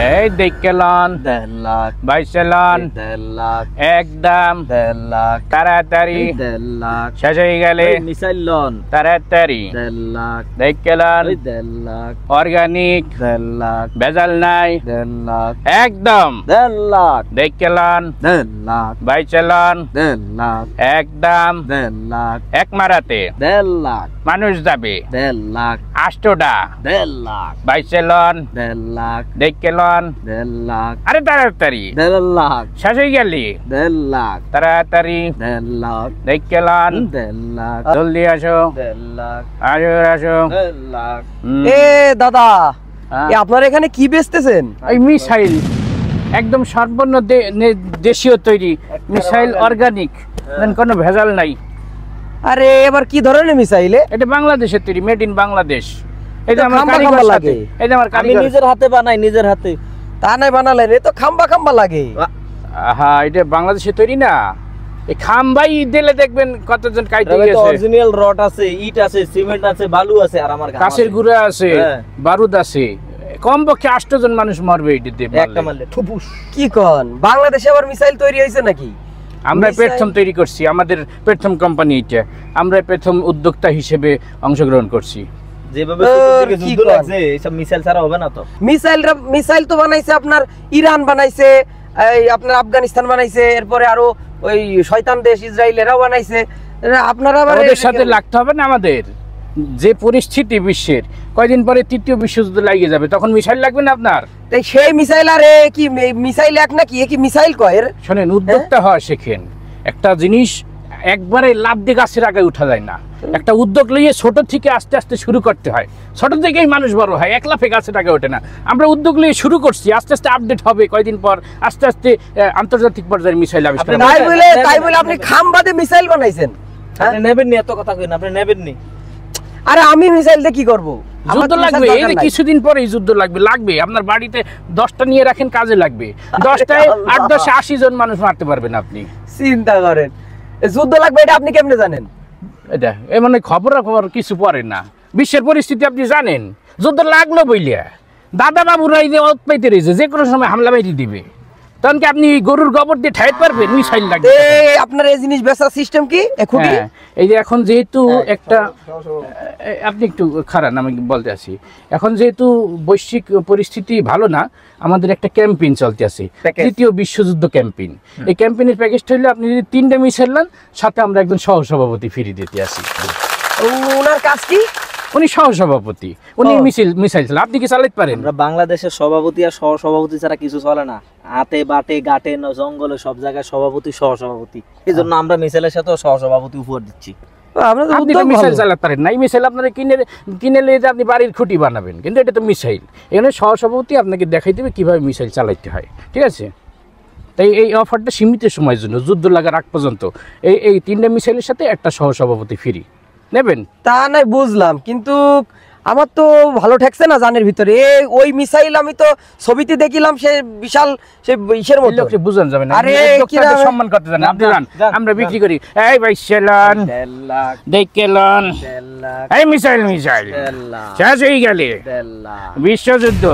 এই দেখলন 1.5 লাখ, বাইসলন 1.5 লাখ, একদম 1.5 লাখ, তাড়াতাড়ি 1.5 লাখ, শেষ হয়ে গেলে মিসাইল লন তাড়াতাড়ি 1.5 লাখ, দেখলন 1.5 লাখ, অর্গানিক 1.5 লাখ, ভেজাল নাই 1.5 লাখ, একদম 1.5 লাখ, দেখলন 1.5 লাখ, বাইসলন 1.5 লাখ, একদম 1.5 লাখ, এক মারাতে 1.5 লাখ, মানুষ যাবে 1.5 লাখ, আষ্টটা 1.5 লাখ, বাইসলন 1.5 লাখ, দেখলন 1.5 লাখ, আরে তাড়াতাড়ি 1.5 লাখ, শেষ হয়ে গেলি 1.5 লাখ, তাড়াতাড়ি 1.5 লাখ, দেখলন 1.5 লাখ, জলদি আসো 1.5 লাখ, আসো আসো 1.5 লাখ। এ দাদা, হ্যাঁ। আপনার এখানে কি বেচতেছেন? এই মিসাইল একদম সম্পূর্ণ দেশীয় তৈরি মিসাইল অর্গানিক কোনো ভেজাল নাই। আরে এবার কি ধরনের মিসাইলে? এটা বাংলাদেশের তৈরি, মেড ইন বাংলাদেশ। এটা আমার খাম্বা কারিগর খাম্বা লাগে, লাগে। এটা আমার আমি কারিগর। নিজের হাতে বানাই, নিজের হাতে। তা নাই বানালেন, এ তো খাম্বা খাম্বা লাগে। হ্যাঁ, এটা বাংলাদেশের তৈরি না। এই খাম্বাই দিলে দেখবেন কতজন কাইতে এটা তো গেছে। অরিজিনাল রড আছে, ইট আছে, সিমেন্ট আছে, বালু আছে, আর আমার কাছের গুঁড়া আছে, হ্যাঁ। বারুদ আছে। কমপক্ষে 8 জন মানুষ মরবে এটা দিয়ে একটা মারলে। মারলে ঠুপুস। কি কোন, বাংলাদেশে আবার মিসাইল তৈরি হয়েছে নাকি? আমরা মিসাইল- প্রথম তৈরি করছি, আমাদের প্রথম কোম্পানি এটা। আমরা প্রথম উদ্যোক্তা হিসেবে অংশগ্রহণ করছি। যেভাবে কি চতুর্দিকে যুদ্ধ কর? লাগছে, এসব মিসাইল ছাড়া হবে না তো। মিসাইল তো বানাইছে আপনার ইরান বানাইছে, এই আপনার আফগানিস্তান বানাইছে, এরপরে আরো ওই শয়তান দেশ ইসরায়েল এরাও বানাইছে। আপনারা আবার ওদের সাথে লাগতে হবে না আমাদের? যে পরিস্থিতি বিশ্বের, কয়দিন পরে তৃতীয় বিশ্বযুদ্ধ লাগিয়ে যাবে, তখন মিসাইল লাগবে না আপনার? তাই সেই মিসাইল আর এ কি মিসাইল এক নাকি? এ কি মিসাইল কয় এর? শোনেন, উদ্যোক্তা হওয়া শেখেন। একটা জিনিস একবারে লাভ দিয়ে গাছের আগে উঠা যায় না। একটা উদ্যোগ লইয়ে ছোট থেকে আস্তে আস্তে শুরু করতে হয়। ছোট থেকেই মানুষ বড় হয়, এক লাফে গাছের আগে ওঠে না। আমরা উদ্যোগ নিয়ে শুরু করছি, আস্তে আস্তে আপডেট হবে, কয়দিন পর আস্তে আস্তে আন্তর্জাতিক পর্যায়ের মিসাইল আবিষ্কার হবে। তাই বলে আপনি খাম্বাতে মিসাইল বানাইছেন? আপনি নেবেন নি, এত কথা কইন, আপনি নেবেন নি। আরে আমি মিসাইল দিয়ে কি করব? যুদ্ধ লাগবে, এই যে কিছুদিন পরেই যুদ্ধ লাগবে। আপনার বাড়িতে 10টা নিয়ে রাখেন, কাজে লাগবে। 10টায় 8-10 80 জন মানুষ মারতে পারবেন আপনি। চিন্তা করেন, যুদ্ধ লাগবে, এটা আপনি কেমনে জানেন? এটা মানে খবর কিছু পড়ে না। বিশ্বের পরিস্থিতি আপনি জানেন। যুদ্ধ লাগলো বইলিয়া দাদা বাবুরা এই যে পাইতে রয়েছে, যে কোনো সময় হামলা বাইরে দিবে। তখন কি আপনি গরুর গোবর দিয়ে ঠাইতে পারবেন? মিসাইল লাগবে। আপনার এই জিনিস বেচার সিস্টেম কি? হ্যাঁ, এই যে এখন যেহেতু একটা আপনি একটু খারাপ আমি বলতে আছি, এখন যেহেতু বৈশ্বিক পরিস্থিতি ভালো না, আমাদের একটা ক্যাম্পেইন চলতে আছে, তৃতীয় বিশ্বযুদ্ধ ক্যাম্পেইন। এই ক্যাম্পেইনের প্যাকেজটা হইলে আপনি যদি 3টা মিসাইল নেন, সাথে আমরা একজন সহসভাপতি ফ্রি দিতে আসি। ওনার কাজ কি? উনি সহসভাপতি, উনি মিসাইল চালান। আপনি কি চালাতে পারেন? আমরা বাংলাদেশের সভাপতি আর সহসভাপতি ছাড়া কিছু চলে না। হাতে বাটে ঘাটে জঙ্গলে সব জায়গায় সভাপতি সহসভাপতি। এই জন্য আমরা মিসাইলের সাথে সহসভাপতি উপহার দিচ্ছি। আপনি তো মিসাইল চালাতে পারেন না। এই মিসাইল আপনারা কিনে নিয়ে আপনি বাড়ির খুঁটি বানাবেন, কিন্তু এটা তো মিসাইল। এখানে সহসভাপতি আপনাকে দেখাই দেবে কিভাবে মিসাইল চালাইতে হয়, ঠিক আছে? তাই এই অফারটা সীমিত সময়ের জন্য, যুদ্ধ লাগার আগ পর্যন্ত। এই 3টা মিসাইলের সাথে একটা সহসভাপতি ফ্রি নেবেন। তা নাই বুঝলাম, কিন্তু আমার তো ভালো ঠেকছে না জানের ভিতরে। ওই মিসাইল আমি তো ছবিতে দেখিলাম, সে বিশাল, সে ইসের মতো। বুঝান যাবে না, আরে সম্মান করতে জানেন আপনি। আমরা বিক্রি করি এই ভাই সেলন 1.5 লাখ, দেখলেন 1.5 লাখ, এই মিসাইল 1.5 লাখ, শেষ হয়ে গেলে 1.5 লাখ। বিশ্বযুদ্ধ।